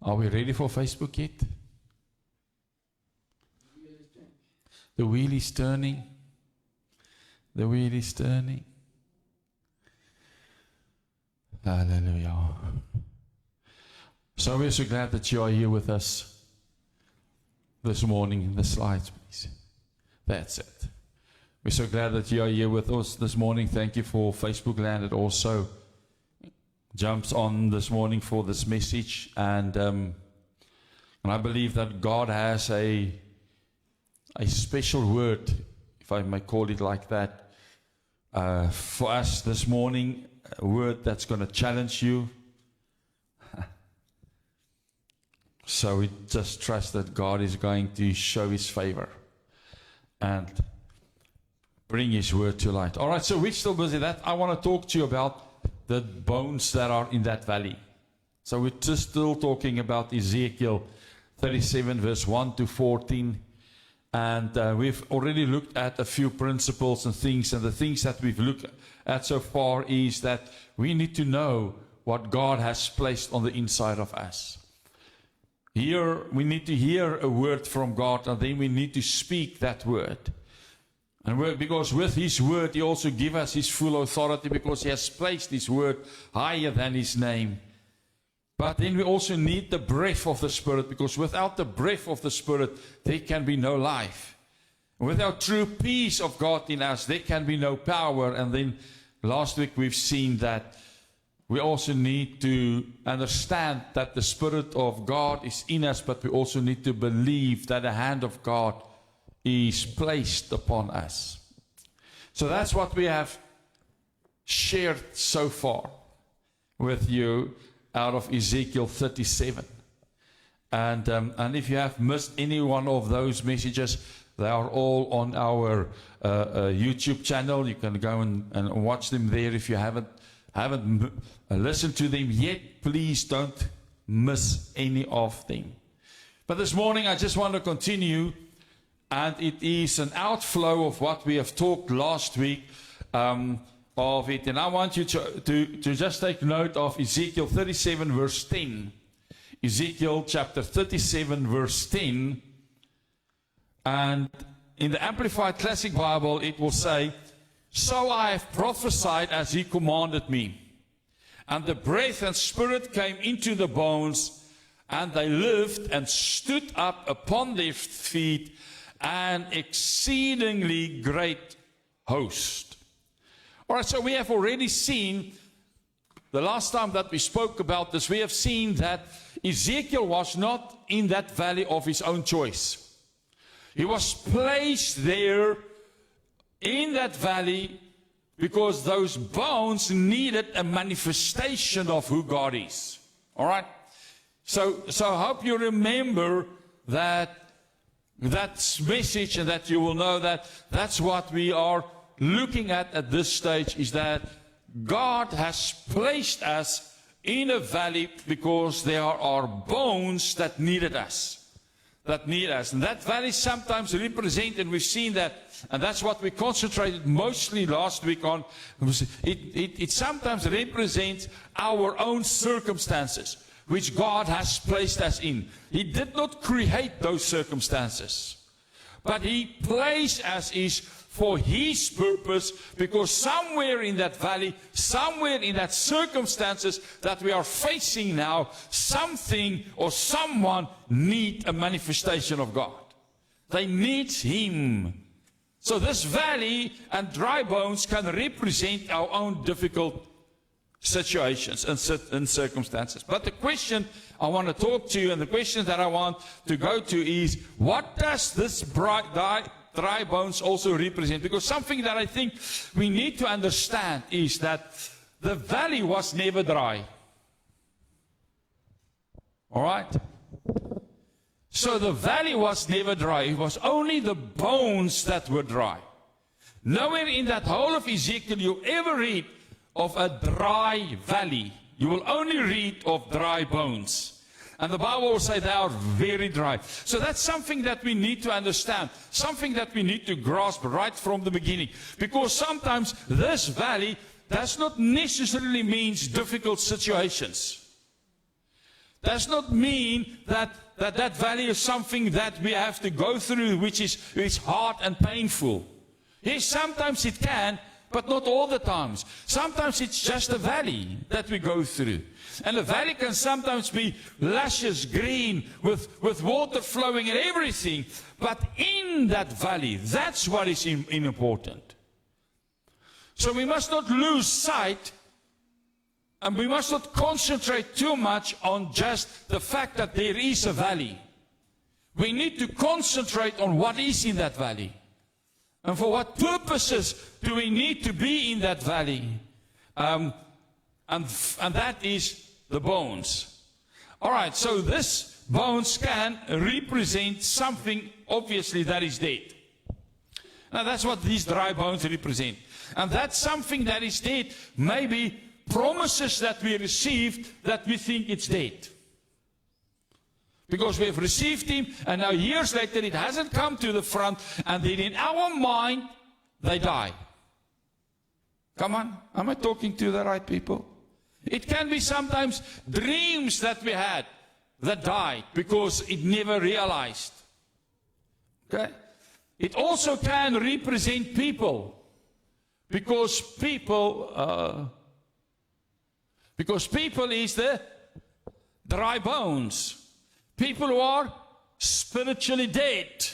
Are we ready for Facebook yet? The wheel is turning. The wheel is turning. Hallelujah. So we're so glad that you are here with us this morning. The slides, please. That's it. We're so glad that you are here with us this morning. Thank you for Facebook Land. It also jumps on this morning for this message. And I believe that God has a special word, if I may call it like that, for us this morning. A word that's going to challenge you. So we just trust that God is going to show His favor and bring His word to light. All right, so we're still busy that. I want to talk to you about the bones that are in that valley. So we're just still talking about Ezekiel 37 verse 1 to 14. And we've already looked at a few principles and the things that we've looked at so far is that we need to know what God has placed on the inside of us. Here, we need to hear a word from God, and then we need to speak that word. And because with His word, He also gives us His full authority, because He has placed His word higher than His name. But then we also need the breath of the Spirit, because without the breath of the Spirit, there can be no life. Without true peace of God in us, there can be no power. And then last week we've seen that we also need to understand that the Spirit of God is in us, but we also need to believe that the hand of God is placed upon us. So that's what we have shared so far with you out of Ezekiel 37. And if you have missed any one of those messages, they are all on our YouTube channel. You can go and watch them there. If you haven't listened to them yet, please don't miss any of them. But this morning I just want to continue, and it is an outflow of what we have talked last week of it. And I want you to just take note of Ezekiel 37 verse 10. Ezekiel chapter 37 verse 10. And in the Amplified Classic Bible, it will say, "So I have prophesied as He commanded me. And the breath and spirit came into the bones, and they lived and stood up upon their feet, an exceedingly great host." All right, so we have already seen, the last time that we spoke about this, we have seen that Ezekiel was not in that valley of his own choice. He was placed there in that valley because those bones needed a manifestation of who God is. All right? So I hope you remember that message, and that you will know that that's what we are looking at this stage, is that God has placed us in a valley because there are bones that needed us. And that valley sometimes represents, and we've seen that, and that's what we concentrated mostly last week on. It sometimes represents our own circumstances, which God has placed us in. He did not create those circumstances, but He placed us for His purpose, because somewhere in that valley, somewhere in that circumstances that we are facing now, something or someone need a manifestation of God. They need Him. So this valley and dry bones can represent our own difficult situations and circumstances. But the question I want to talk to you, and the question that I want to go to, is, what does this dry bones also represent? Because something that I think we need to understand is that the valley was never dry. All right? So the valley was never dry. It was only the bones that were dry. Nowhere in that whole of Ezekiel you ever read of a dry valley. You will only read of dry bones. And the Bible will say they are very dry. So that's something that we need to understand. Something that we need to grasp right from the beginning. Because sometimes this valley does not necessarily mean difficult situations. does not mean that valley is something that we have to go through, which is hard and painful. Yes, sometimes it can, but not all the times. Sometimes it's just a valley that we go through. And the valley can sometimes be luscious green with water flowing and everything. But in that valley, that's what is important. So we must not lose sight, and we must not concentrate too much on just the fact that there is a valley. We need to concentrate on what is in that valley. And for what purposes do we need to be in that valley? And that is the bones. All right, so this bones can represent something, obviously, that is dead. Now, that's what these dry bones represent. And that's something that is dead, maybe promises that we received that we think it's dead. Because we have received him, and now years later it hasn't come to the front, and then in our mind, they die. Come on, am I talking to the right people? It can be sometimes dreams that we had that died because it never realized. Okay? It also can represent people, because people is the dry bones. People who are spiritually dead.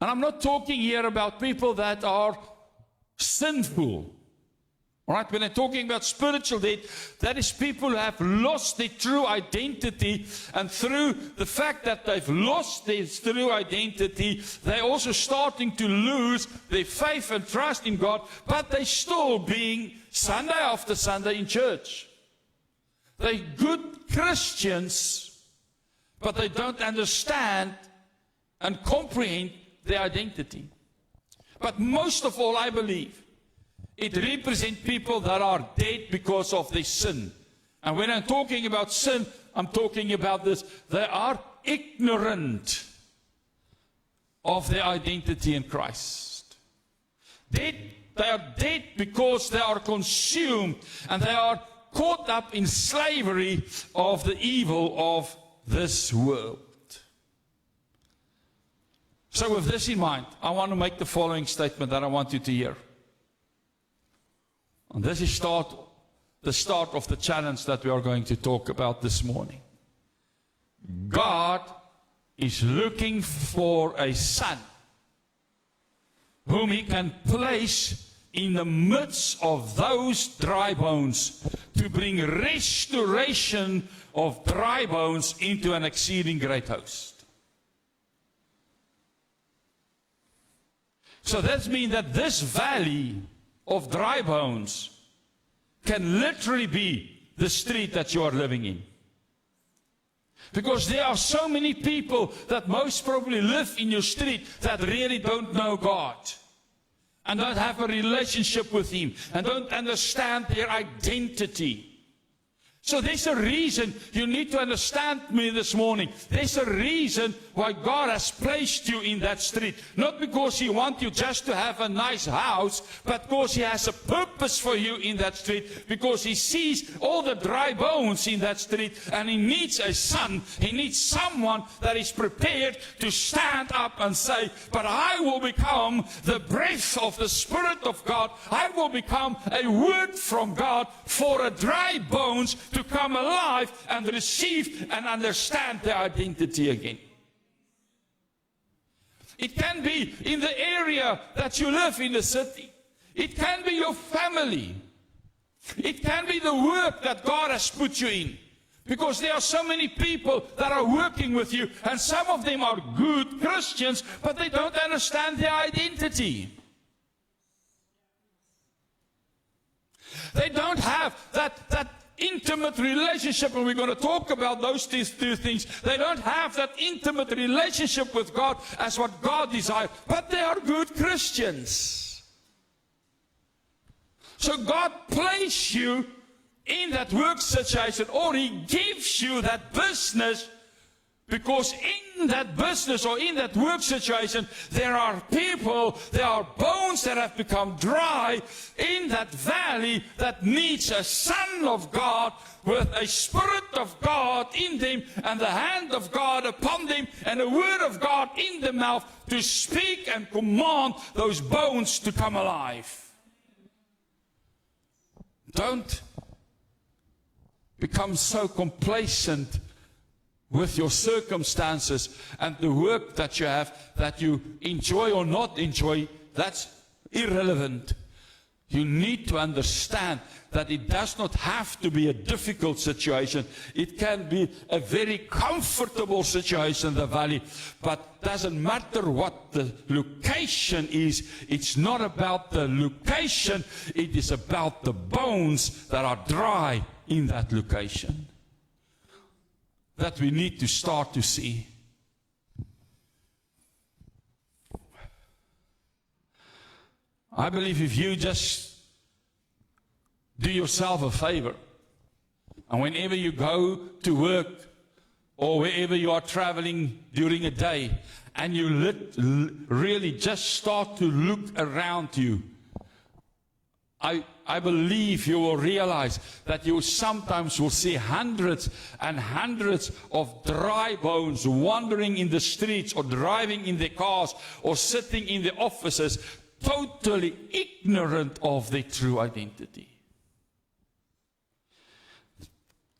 And I'm not talking here about people that are sinful. All right, when I'm talking about spiritual death, that is people who have lost their true identity, and through the fact that they've lost their true identity, they're also starting to lose their faith and trust in God, but they're still being Sunday after Sunday in church. They're good Christians, but they don't understand and comprehend their identity. But most of all, I believe, it represents people that are dead because of their sin. And when I'm talking about sin, I'm talking about this. They are ignorant of their identity in Christ. They are dead because they are consumed, and they are caught up in slavery of the evil of this world. So with this in mind, I want to make the following statement that I want you to hear. And this is the start of the challenge that we are going to talk about this morning. God is looking for a son whom he can place in the midst of those dry bones to bring restoration of dry bones into an exceeding great host. So that means that this valley of dry bones can literally be the street that you are living in. Because there are so many people that most probably live in your street that really don't know God, and don't have a relationship with him, and don't understand their identity. So there's a reason you need to understand me this morning. There's a reason why God has placed you in that street. Not because he wants you just to have a nice house, but because he has a purpose for you in that street. Because he sees all the dry bones in that street, and he needs a son. He needs someone that is prepared to stand up and say, but I will become the breath of the Spirit of God. I will become a word from God for a dry bones to come alive and receive and understand their identity again. It can be in the area that you live in the city. It can be your family. It can be the work that God has put you in. Because there are so many people that are working with you, and some of them are good Christians, but they don't understand their identity. They don't have that intimate relationship, and we're going to talk about those two things. They don't have that intimate relationship with God as what God desires, but they are good Christians. So God placed you in that work situation, or he gives you that business Because in that business or in that work situation, there are people, there are bones that have become dry in that valley that needs a Son of God with a Spirit of God in them and the hand of God upon them and the Word of God in the mouth to speak and command those bones to come alive. Don't become so complacent with your circumstances and the work that you have, that you enjoy or not enjoy. That's irrelevant. You need to understand that it does not have to be a difficult situation. It can be a very comfortable situation in the valley, but doesn't matter what the location is. It's not about the location. It is about the bones that are dry in that location that we need to start to see. I believe if you just do yourself a favor, and whenever you go to work or wherever you are traveling during a day, and you really just start to look around you, I believe you will realize that you sometimes will see hundreds and hundreds of dry bones wandering in the streets or driving in their cars or sitting in the offices, totally ignorant of their true identity.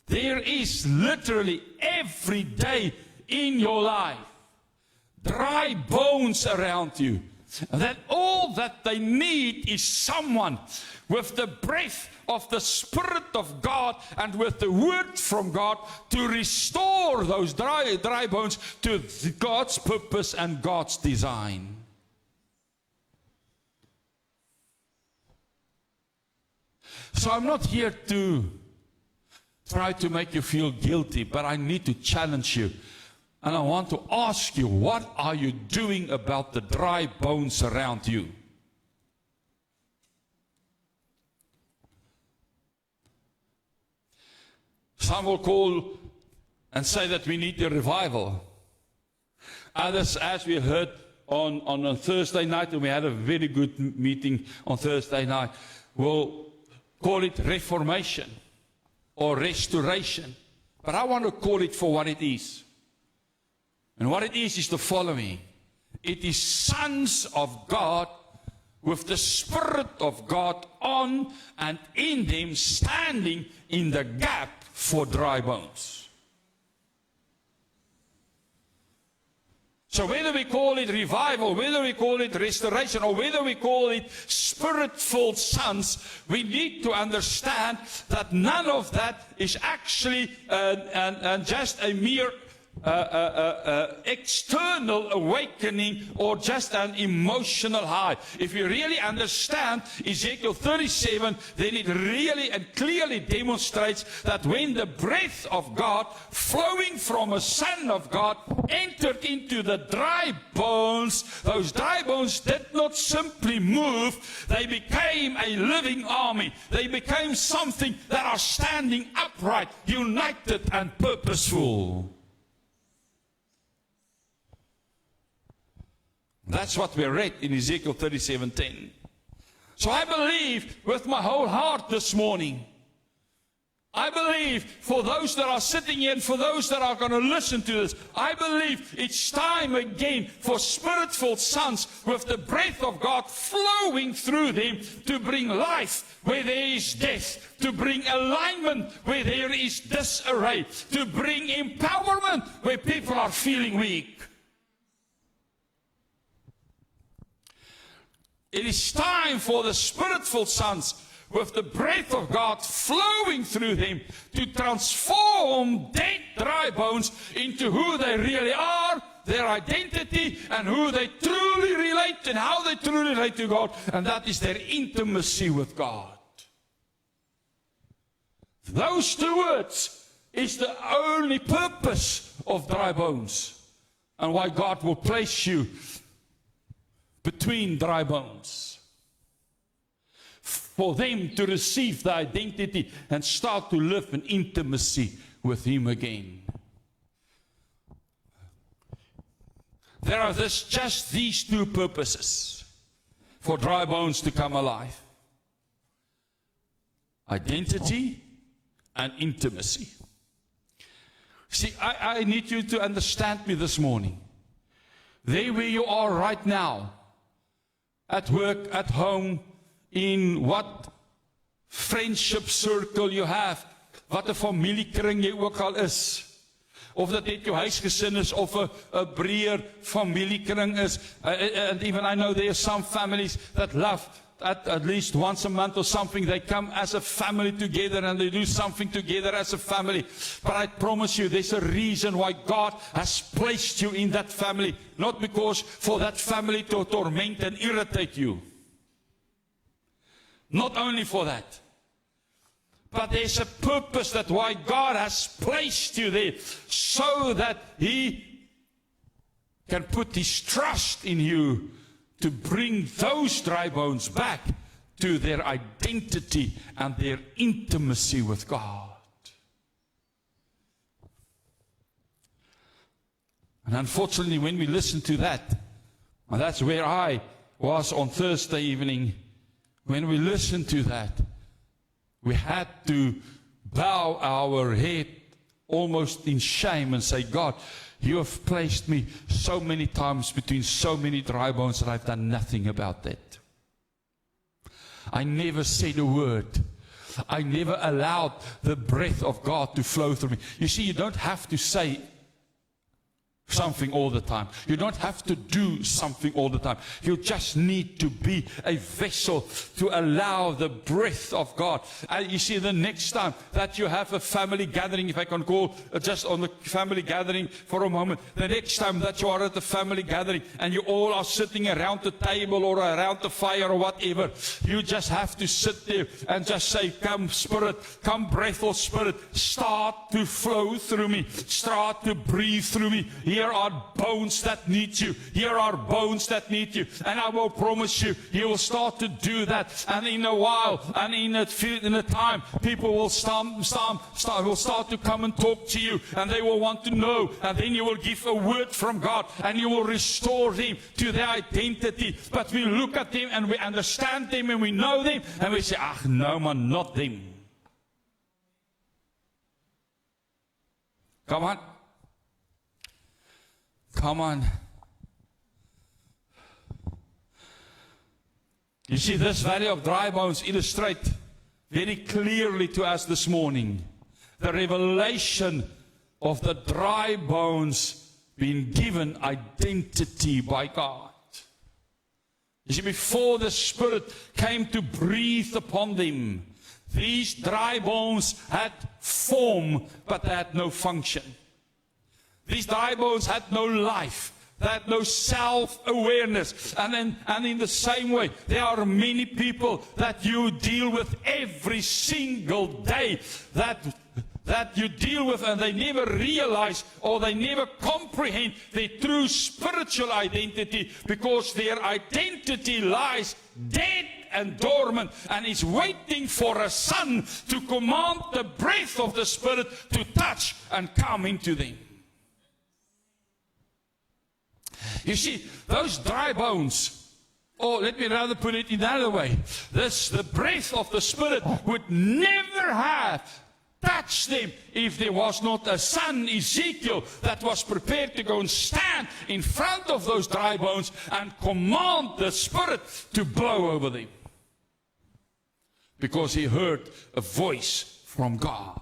There is literally every day in your life dry bones around you. That all that they need is someone with the breath of the Spirit of God and with the Word from God to restore those dry bones to God's purpose and God's design. So I'm not here to try to make you feel guilty, but I need to challenge you. And I want to ask you, what are you doing about the dry bones around you? Some will call and say that we need a revival. Others, as we heard on a Thursday night, and we had a very good meeting on Thursday night, will call it reformation or restoration. But I want to call it for what it is. And what it is the following. It is sons of God with the Spirit of God on and in them, standing in the gap for dry bones. So whether we call it revival, whether we call it restoration, or whether we call it Spirit-filled sons, we need to understand that none of that is actually just a mere external awakening or just an emotional high. If you really understand Ezekiel 37, then it really and clearly demonstrates that when the breath of God flowing from a Son of God entered into the dry bones, those dry bones did not simply move, they became a living army. They became something that are standing upright, united and purposeful. That's what we read in Ezekiel 37:10. So I believe with my whole heart this morning, I believe for those that are sitting here and for those that are going to listen to this, I believe it's time again for Spirit-filled sons with the breath of God flowing through them to bring life where there is death, to bring alignment where there is disarray, to bring empowerment where people are feeling weak. It is time for the Spirit-filled sons with the breath of God flowing through them to transform dead, dry bones into who they really are, their identity, and who they truly relate and how they truly relate to God, and that is their intimacy with God. Those two words is the only purpose of dry bones and why God will place you between dry bones, for them to receive the identity and start to live in intimacy with Him again. There are just these two purposes for dry bones to come alive. Identity and intimacy. See, I need you to understand me this morning. There where you are right now, at work, at home, in what friendship circle you have, wat 'n familiekring jy ook al is, of dat net jou huisgesin is, of 'n breër familiekring is, and even I know there are some families that love at least once a month or something, they come as a family together and they do something together as a family. But I promise you, there's a reason why God has placed you in that family, not because for that family to torment and irritate you. Not only for that, but there's a purpose that why God has placed you there, so that He can put His trust in you to bring those dry bones back to their identity and their intimacy with God. And unfortunately, when we listen to that, and that's where I was on Thursday evening, when we listened to that, we had to bow our head almost in shame and say, God, you have placed me so many times between so many dry bones that I've done nothing about that. I never said a word. I never allowed the breath of God to flow through me. You see, you don't have to say something all the time. You don't have to do something all the time. You just need to be a vessel to allow the breath of God. And you see, the next time that you have a family gathering, if I can call just on the family gathering for a moment, the next time that you are at the family gathering and you all are sitting around the table or around the fire or whatever, you just have to sit there and just say, come Spirit, come breath of Spirit, start to flow through me, start to breathe through me. Here are bones that need you. Here are bones that need you. And I will promise you, you will start to do that. And in a while, and in a time, people will start to come and talk to you. And they will want to know. And then you will give a word from God. And you will restore them to their identity. But we look at them and we understand them and we know them. And we say, ah, no man, not them. Come on. Come on. You see, this valley of dry bones illustrate very clearly to us this morning the revelation of the dry bones being given identity by God. You see, before the Spirit came to breathe upon them, these dry bones had form, but they had no function. These dry bones had no life. They had no self-awareness. And in the same way, there are many people that you deal with every single day that you deal with, and they never realize or they never comprehend their true spiritual identity, because their identity lies dead and dormant and is waiting for a son to command the breath of the Spirit to touch and come into them. You see, those dry bones, or let me rather put it another way, the breath of the Spirit would never have touched them if there was not a son, Ezekiel, that was prepared to go and stand in front of those dry bones and command the Spirit to blow over them. Because he heard a voice from God.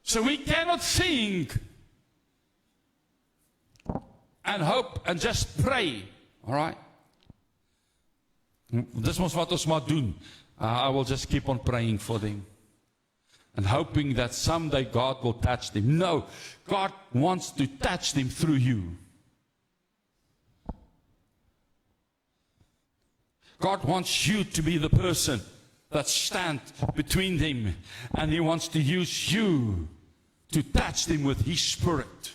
So we cannot think and hope and just pray, all right? Dis mos wat ons maar doen. I will just keep on praying for them and hoping that someday God will touch them. No, God wants to touch them through you. God wants you to be the person that stands between them, and He wants to use you to touch them with His Spirit.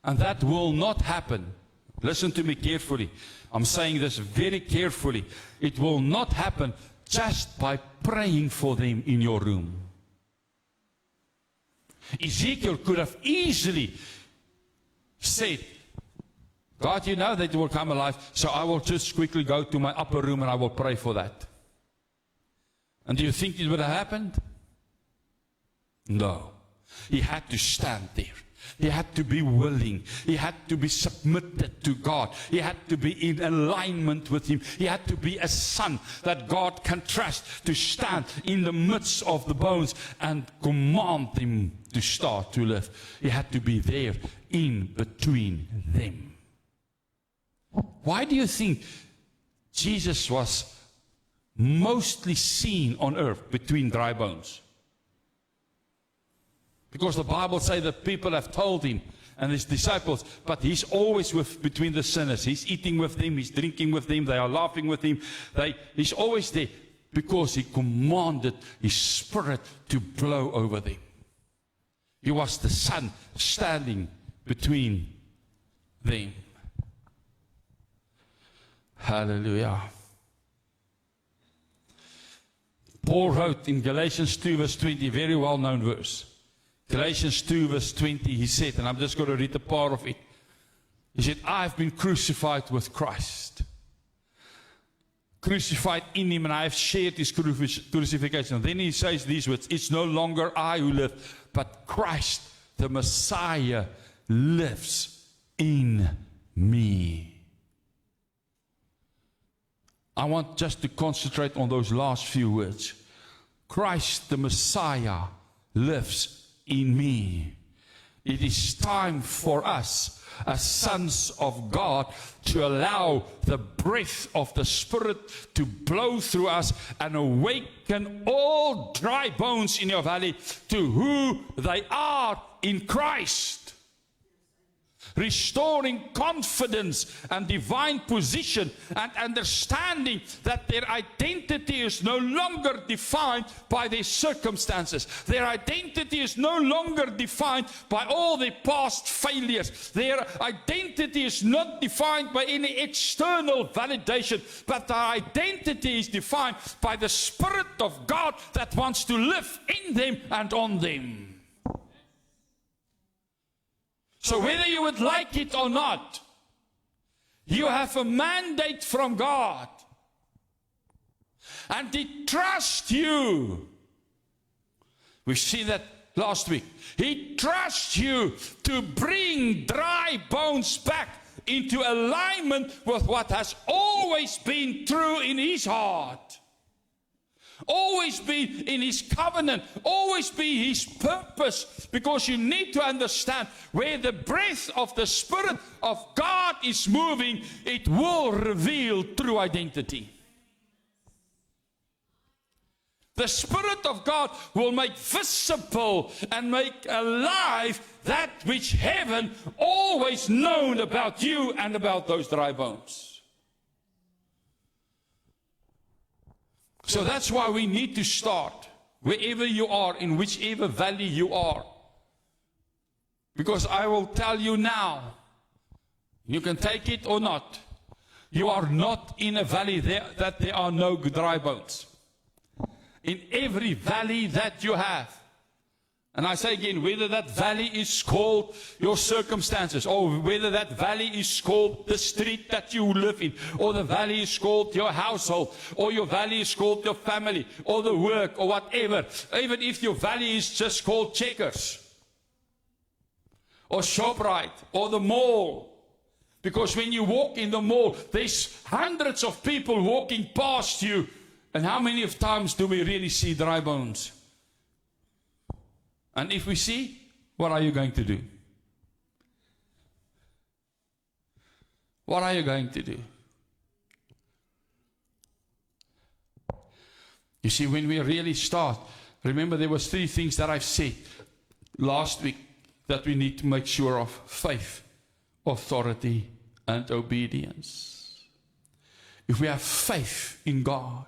And that will not happen. Listen to me carefully. I'm saying this very carefully. It will not happen just by praying for them in your room. Ezekiel could have easily said, God, you know that it will come alive, so I will just quickly go to my upper room and I will pray for that. And do you think it would have happened? No. He had to stand there. He had to be willing. He had to be submitted to God. He had to be in alignment with Him. He had to be a son that God can trust to stand in the midst of the bones and command them to start to live. He had to be there in between them. Why do you think Jesus was mostly seen on earth between dry bones? Because the Bible says that people have told him and his disciples, but he's always between the sinners. He's eating with them, he's drinking with them, they are laughing with him. He's always there because he commanded his Spirit to blow over them. He was the Son standing between them. Hallelujah. Paul wrote in Galatians 2 verse 20, very well known verse. Galatians 2 verse 20, he said, and I'm just going to read a part of it. He said, I've been crucified with Christ. Crucified in Him, and I have shared His crucifixion. And then he says these words, it's no longer I who live, but Christ, the Messiah, lives in me. I want just to concentrate on those last few words. Christ, the Messiah, lives in me. It is time for us as sons of God to allow the breath of the Spirit to blow through us and awaken all dry bones in your valley to who they are in Christ. Restoring confidence and divine position and understanding that their identity is no longer defined by their circumstances. Their identity is no longer defined by all their past failures. Their identity is not defined by any external validation, but their identity is defined by the Spirit of God that wants to live in them and on them. So whether you would like it or not, you have a mandate from God. And He trusts you. We've seen that last week. He trusts you to bring dry bones back into alignment with what has always been true in His heart. Always be in His covenant, always be His purpose, because you need to understand where the breath of the Spirit of God is moving, it will reveal true identity. The Spirit of God will make visible and make alive that which heaven always known about you and about those dry bones. So that's why we need to start wherever you are, in whichever valley you are. Because I will tell you now, you can take it or not, you are not in a valley that there are no dry bones. In every valley that you have, and I say again, whether that valley is called your circumstances, or whether that valley is called the street that you live in, or the valley is called your household, or your valley is called your family, or the work, or whatever. Even if your valley is just called Checkers, or ShopRite, or the mall. Because when you walk in the mall, there's hundreds of people walking past you. And how many of times do we really see dry bones? And if we see, what are you going to do? What are you going to do? You see, when we really start, remember there was 3 things that I've said last week that we need to make sure of: faith, authority, and obedience. If we have faith in God,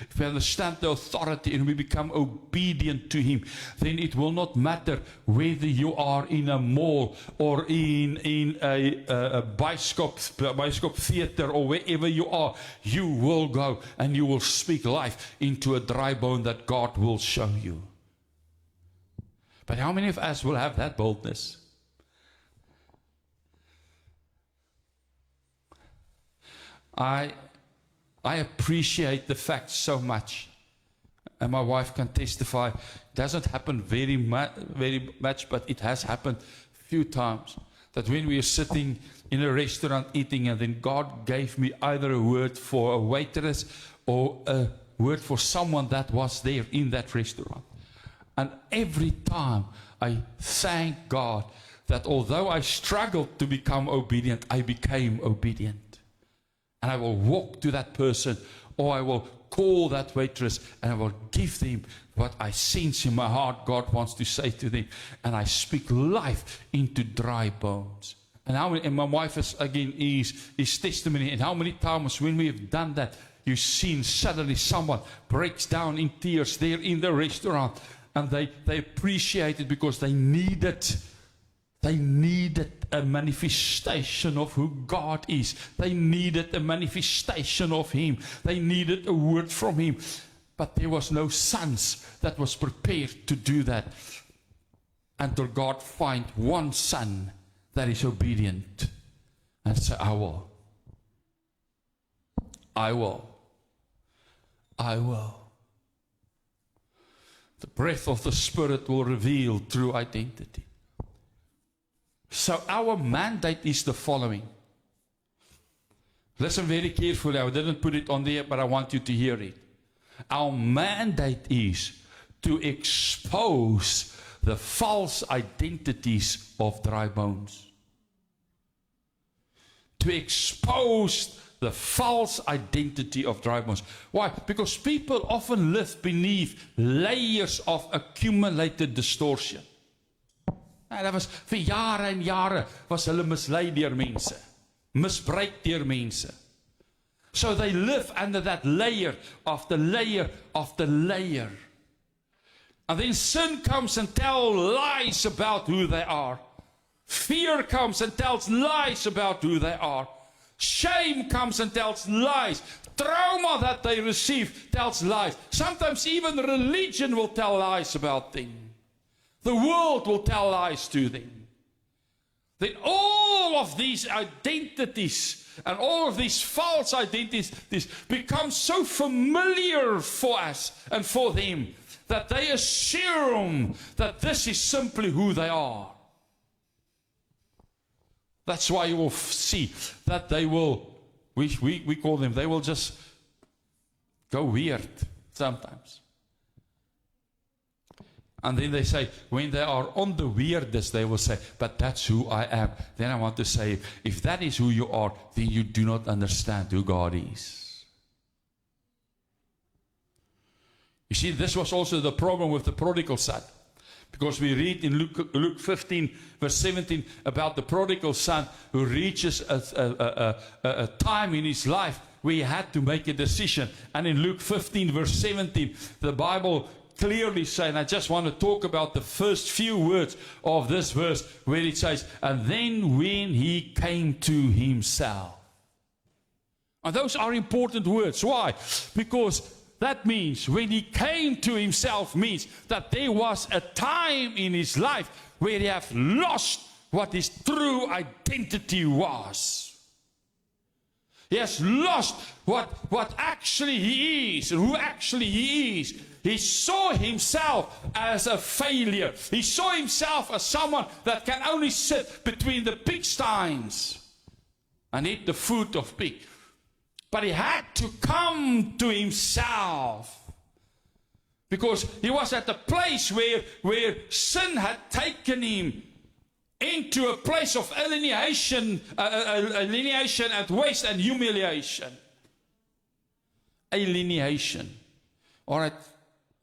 if we understand the authority and we become obedient to Him, then it will not matter whether you are in a mall or in a bioscope theater or wherever you are. You will go and you will speak life into a dry bone that God will show you. But how many of us will have that boldness? I appreciate the fact so much, and my wife can testify. It doesn't happen very much, but it has happened a few times, that when we are sitting in a restaurant eating, and then God gave me either a word for a waitress or a word for someone that was there in that restaurant. And every time I thank God that although I struggled to become obedient, I became obedient. And I will walk to that person, or I will call that waitress, and I will give them what I sense in my heart God wants to say to them. And I speak life into dry bones. And my wife is, again, is testimony. And how many times when we have done that, you've seen suddenly someone breaks down in tears there in the restaurant. And they appreciate it because they needed a manifestation of who God is. They needed a manifestation of Him. They needed a word from Him. But there was no sons that was prepared to do that until God find one son that is obedient and say, I will. I will. I will. The breath of the Spirit will reveal true identity. So our mandate is the following. Listen very carefully. I didn't put it on there, but I want you to hear it. Our mandate is to expose the false identities of dry bones. To expose the false identity of dry bones. Why? Because people often live beneath layers of accumulated distortion. En dat was vir jare en jare was hulle mislei deur mense, misbruik deur mense. So they live under that layer after layer after layer. And then sin comes and tells lies about who they are. Fear comes and tells lies about who they are. Shame comes and tells lies. Trauma that they receive tells lies. Sometimes even religion will tell lies about things. The world will tell lies to them. Then all of these identities and all of these false identities become so familiar for us and for them that they assume that this is simply who they are. That's why you will see that they will, we call them, they will just go weird sometimes. And then they say, when they are on the weirdness, they will say, but that's who I am. Then I want to say, if that is who you are, then you do not understand who God is. You see, this was also the problem with the prodigal son. Because we read in Luke 15, verse 17, about the prodigal son who reaches a time in his life where he had to make a decision. And in Luke 15, verse 17, the Bible clearly says, and I just want to talk about the first few words of this verse, where it says, and then when he came to himself. And those are important words. Why? Because that means when he came to himself means that there was a time in his life where he had lost what his true identity was. He has lost what actually he is and who actually he is. He saw himself as a failure. He saw himself as someone that can only sit between the pigsties and eat the food of pig. But he had to come to himself because he was at a place where sin had taken him into a place of alienation and waste and humiliation. Alienation. All right,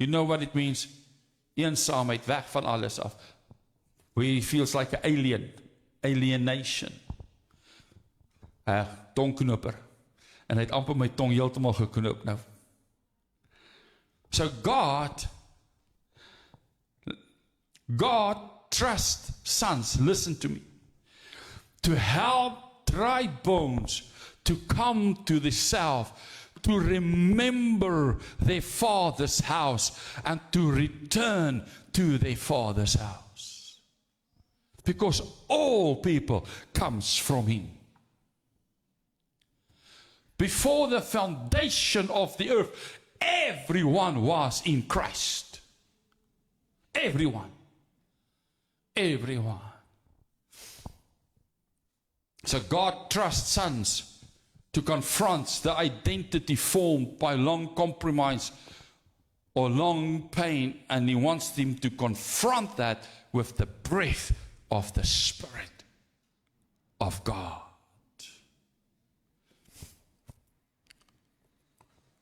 you know what it means? Eensaamheid, weg van alles af. Where he feels like an alien. Alienation. Tongknopper. En hy het amper my tong heeltemal geknoop nou. So God trusts sons, listen to me, to help dry bones to come to the self, to remember their father's house and to return to their father's house. Because all people comes from him. Before the foundation of the earth, everyone was in Christ. Everyone. Everyone. So God trusts sons to confront the identity formed by long compromise or long pain, and he wants them to confront that with the breath of the Spirit of God.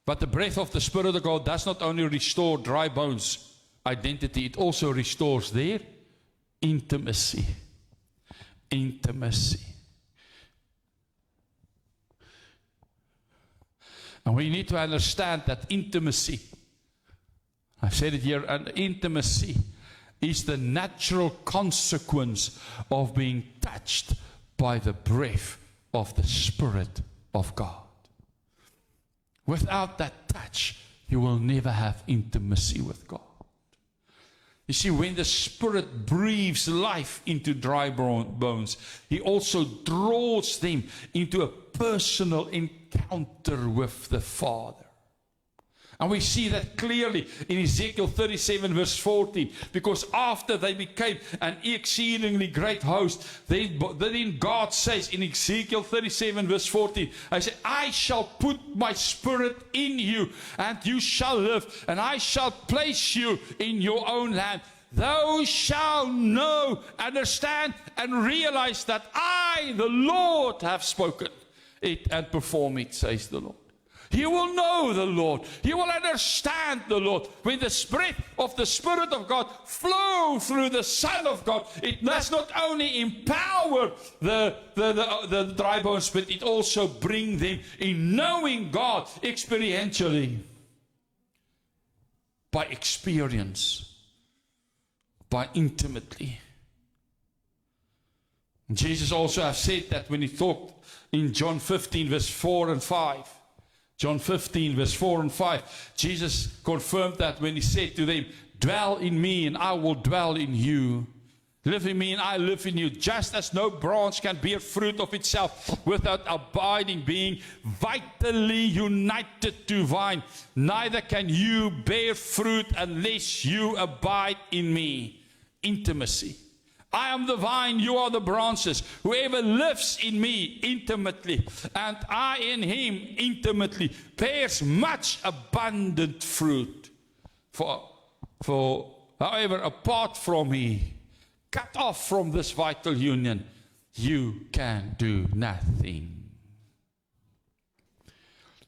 But the breath of the Spirit of God does not only restore dry bones' identity, it also restores their intimacy. Intimacy. And we need to understand that intimacy, I've said it here, and intimacy is the natural consequence of being touched by the breath of the Spirit of God. Without that touch, you will never have intimacy with God. You see, when the Spirit breathes life into dry bones, He also draws them into a personal encounter with the Father. And we see that clearly in Ezekiel 37 verse 14, because after they became an exceedingly great host, then God says in Ezekiel 37 verse 14, I say, I shall put my Spirit in you, and you shall live, and I shall place you in your own land. Thou shalt know, understand, and realize that I, the Lord, have spoken it and perform it, says the Lord. You will know the Lord. You will understand the Lord. When the breath of the Spirit of God flows through the Son of God, it does not only empower the dry bones, but it also brings them in knowing God experientially. By experience. By intimately. Jesus also has said that when he talked in John 15 verse 4 and 5. John 15 verse 4 and 5. Jesus confirmed that when he said to them, dwell in me and I will dwell in you. Live in me and I live in you. Just as no branch can bear fruit of itself without abiding, being vitally united to vine, neither can you bear fruit unless you abide in me. Intimacy. I am the vine, you are the branches. Whoever lives in me intimately, and I in him intimately, bears much abundant fruit. For however, apart from me, cut off from this vital union, you can do nothing.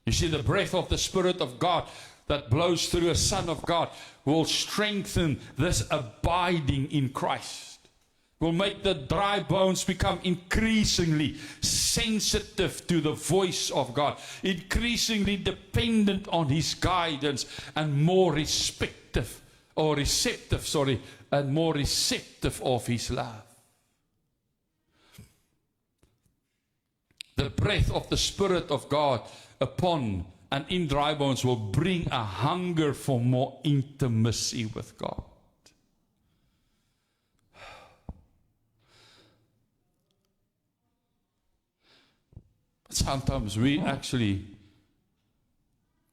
You see, the breath of the Spirit of God that blows through a Son of God will strengthen this abiding in Christ. Will make the dry bones become increasingly sensitive to the voice of God, increasingly dependent on His guidance, and more receptive of His love. The breath of the Spirit of God upon and in dry bones will bring a hunger for more intimacy with God. Sometimes we actually,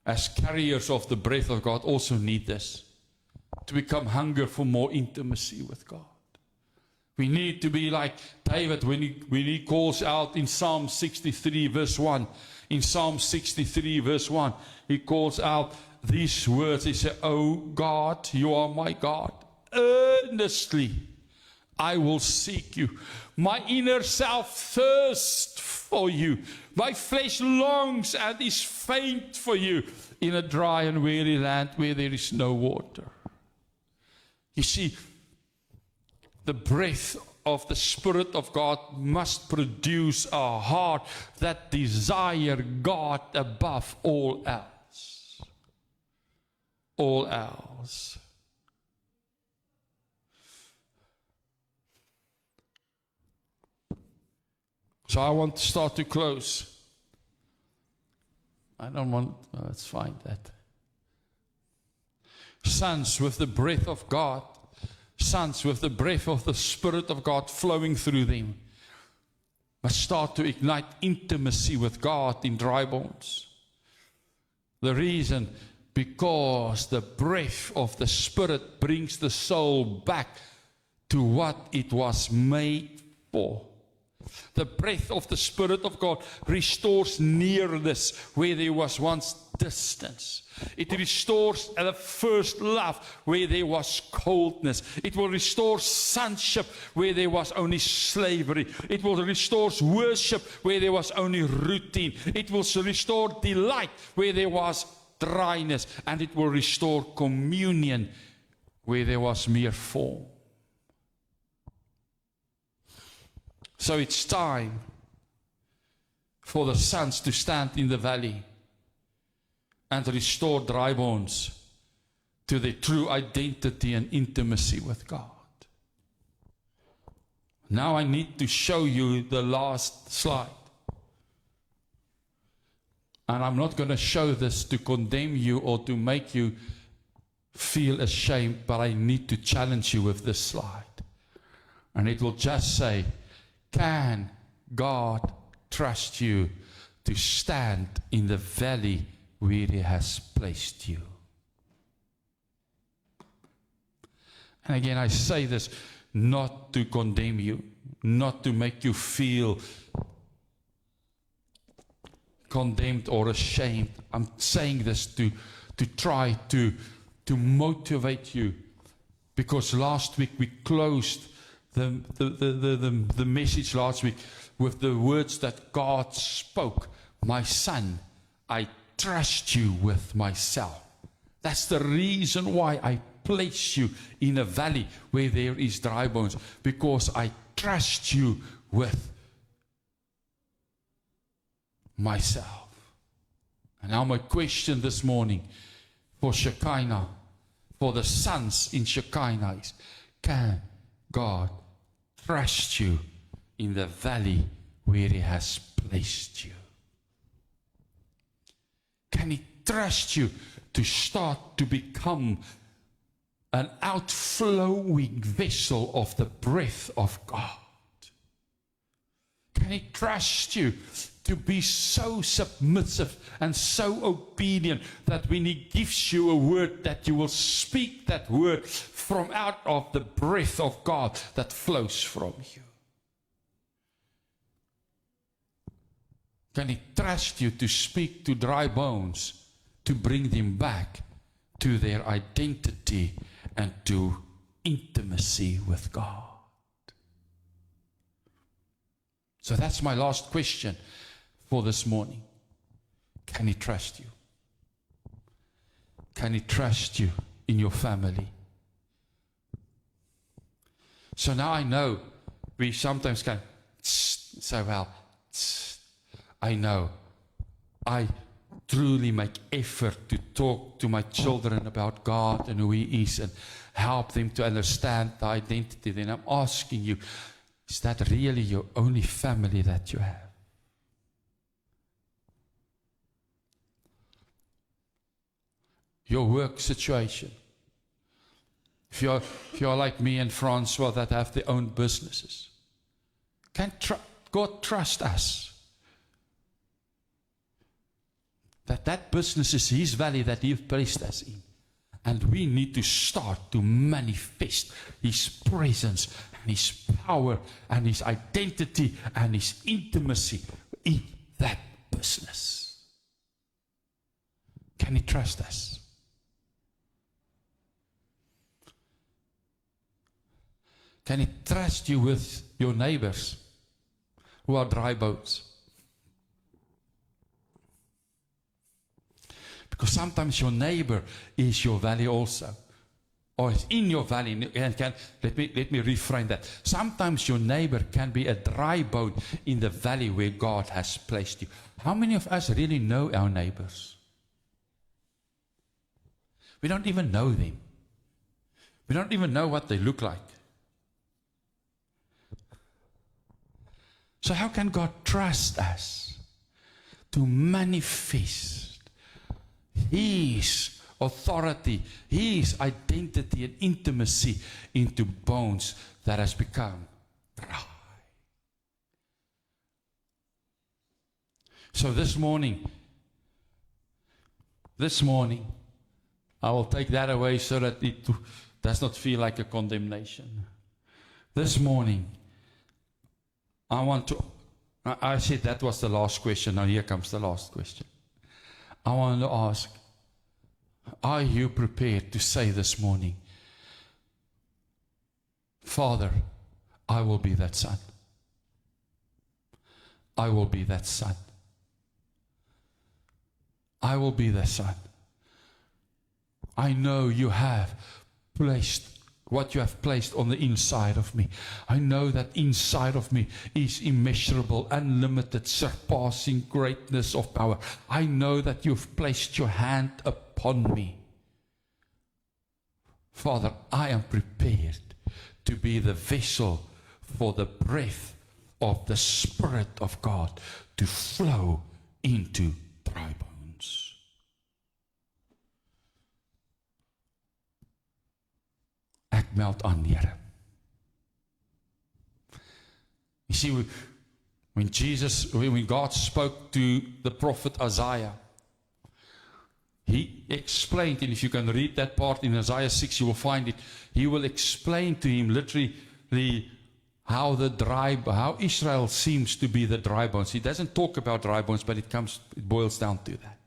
as carriers of the breath of God, also need this. To become hunger for more intimacy with God. We need to be like David when he calls out in Psalm 63 verse 1. In Psalm 63 verse 1, he calls out these words. He said, "O God, you are my God. Earnestly I will seek you. My inner self thirsts for you. My flesh longs and is faint for you in a dry and weary land where there is no water." You see, the breath of the Spirit of God must produce a heart that desire God above all else. All else. So I want to start to close. I don't want, oh, it's fine, that. Sons with the breath of God, sons with the breath of the Spirit of God flowing through them, must start to ignite intimacy with God in dry bones. The reason, because the breath of the Spirit brings the soul back to what it was made for. The breath of the Spirit of God restores nearness where there was once distance. It restores the first love where there was coldness. It will restore sonship where there was only slavery. It will restore worship where there was only routine. It will restore delight where there was dryness. And it will restore communion where there was mere form. So it's time for the sons to stand in the valley and restore dry bones to their true identity and intimacy with God. Now I need to show you the last slide. And I'm not going to show this to condemn you or to make you feel ashamed, but I need to challenge you with this slide. And it will just say, can God trust you to stand in the valley where He has placed you? And again, I say this not to condemn you, not to make you feel condemned or ashamed. I'm saying this to try to motivate you, because last week we closed the message last week with the words that God spoke. My son, I trust you with myself. That's the reason why I place you in a valley where there is dry bones, because I trust you with myself. And now my question this morning for Shekinah, for the sons in Shekinah is, can God trust you in the valley where He has placed you? Can He trust you to start to become an outflowing vessel of the breath of God? Can He trust you to be so submissive and so obedient that when He gives you a word, that you will speak that word from out of the breath of God that flows from you? Can He trust you to speak to dry bones, to bring them back to their identity and to intimacy with God? So that's my last question for this morning. Can He trust you? Can He trust you in your family? So now I know we sometimes can say, well, I know I truly make effort to talk to my children about God and who He is and help them to understand the identity. Then I'm asking you, is that really your only family that you have? Your work situation. If you're like me and Francois that have their own businesses, can God trust us? That business is His valley that He has placed us in. And we need to start to manifest His presence and His power and His identity and His intimacy in that business. Can He trust us? Can He trust you with your neighbors who are dry bones? Because sometimes your neighbor is your valley also, or is in your valley. And let me reframe that. Sometimes your neighbor can be a dry bone in the valley where God has placed you. How many of us really know our neighbors? We don't even know them. We don't even know what they look like. So how can God trust us to manifest His authority, His identity and intimacy into bones that has become dry. So this morning, I will take that away so that it does not feel like a condemnation. This morning, I said that was the last question. Now here comes the last question. I want to ask, are you prepared to say this morning, Father, I will be that son. I will be that son. I will be the son. I know you have placed what you have placed on the inside of me. I know that inside of me is immeasurable, unlimited, surpassing greatness of power. I know that you've placed your hand upon me. Father, I am prepared to be the vessel for the breath of the Spirit of God to flow into dry bones. Ek meld aan, Here. You see, when God spoke to the prophet Isaiah, He explained, and if you can read that part in Isaiah 6, you will find it. He will explain to him literally how Israel seems to be the dry bones. He doesn't talk about dry bones, but it boils down to that.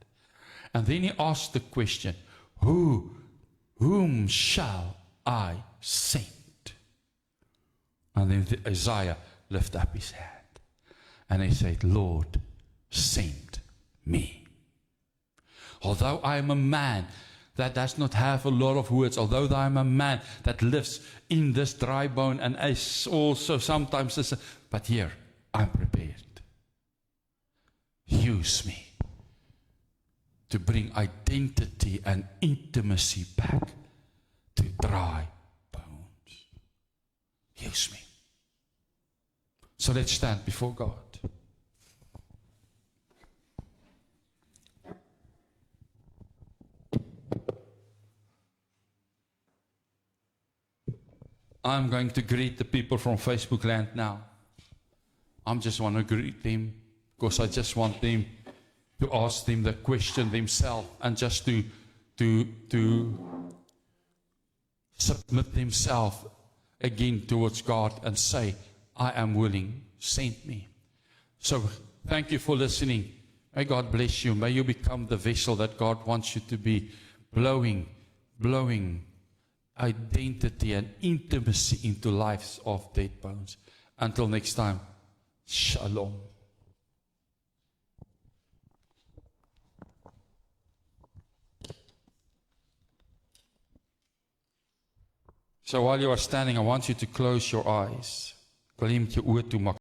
And then he asked the question, whom shall I send? And then Isaiah lifted up his hand and he said, Lord, send me. Although I am a man that does not have a lot of words, although I am a man that lives in this dry bone and is also sometimes, but here I'm prepared. Use me to bring identity and intimacy back to dry bones. Use me. So let's stand before God. I'm going to greet the people from Facebook land now. I just want to greet them because I just want them to ask them the question themselves and just to submit themselves again towards God and say, I am willing, send me. So thank you for listening. May God bless you. May you become the vessel that God wants you to be, blowing identity and intimacy into lives of dead bones. Until next time, shalom. So while you are standing, I want you to close your eyes. Ek wil hê jy moet jou oë toemaak.